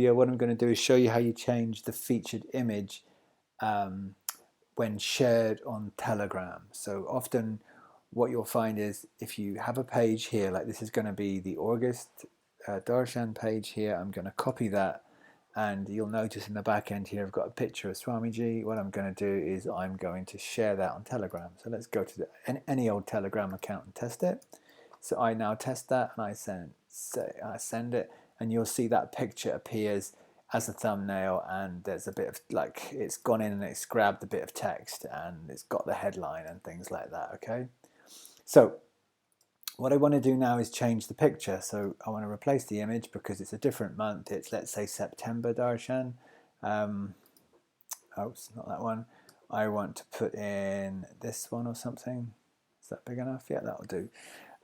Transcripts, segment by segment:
Yeah, what I'm going to do is show you how you change the featured image when shared on Telegram. So often what you'll find is if you have a page here, like this is going to be the August Darshan page here, I'm going to copy that, and you'll notice in the back end here I've got a picture of Swamiji. What I'm going to do is I'm going to share that on Telegram. So let's go to any old Telegram account and test it. So I now test that and I send it, and you'll see that picture appears as a thumbnail, and there's a bit of like it's gone in and it's grabbed a bit of text and it's got the headline and things like that. Okay, so what I want to do now is change the picture. So I want to replace the image because it's a different month. It's, let's say, September Darshan. Oops, not that one. I want to put in this one or something. Is that big enough? Yeah, that'll do.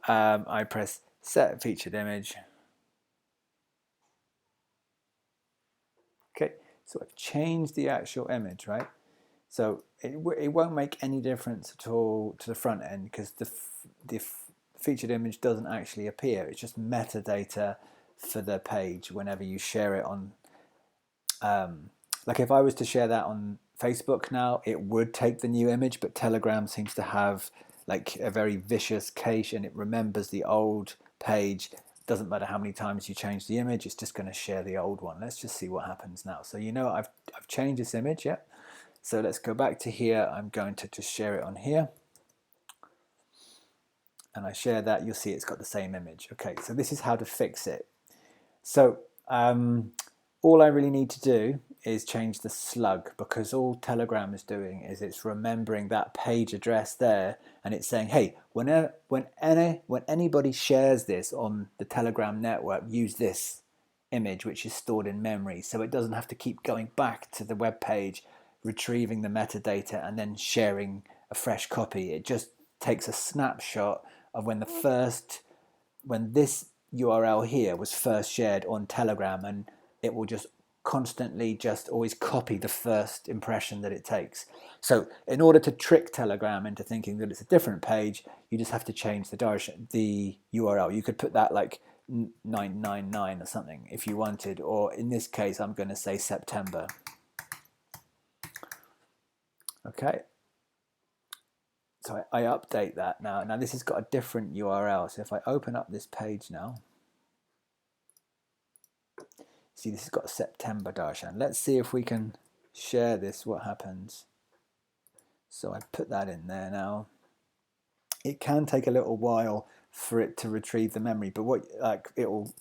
I press set featured image. Okay, so I've changed the actual image, right? So it won't make any difference at all to the front end because the featured image doesn't actually appear. It's just metadata for the page whenever you share it on. Like if I was to share that on Facebook now, it would take the new image, but Telegram seems to have like a very vicious cache, and it remembers the old page. Doesn't matter how many times you change the image, it's just going to share the old one. Let's just see what happens now. So you know I've changed this image, yeah. So let's go back to here. I'm going to just share it on here. And I share that, you'll see it's got the same image. Okay, so this is how to fix it. So all I really need to do is change the slug, because all Telegram is doing is it's remembering that page address there, and it's saying, hey, when anybody shares this on the Telegram network, use this image which is stored in memory, so it doesn't have to keep going back to the web page, retrieving the metadata and then sharing a fresh copy. It just takes a snapshot of when this URL here was first shared on Telegram, and it will just constantly just always copy the first impression that it takes. So in order to trick Telegram into thinking that it's a different page, you just have to change the URL. You could put that like 999 or something if you wanted, or in this case I'm going to say September. Okay, so I update that now. Now this has got a different URL, so if I open up this page now, see this has got September Darshan. Let's see if we can share this, what happens. So I put that in there now. It can take a little while for it to retrieve the memory, but it will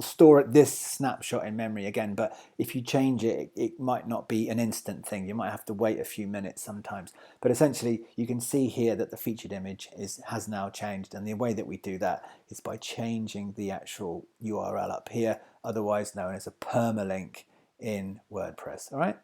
store this snapshot in memory again. But if you change it, it might not be an instant thing. You might have to wait a few minutes sometimes. But essentially, you can see here that the featured image has now changed, and the way that we do that is by changing the actual URL up here, otherwise known as a permalink in WordPress. All right.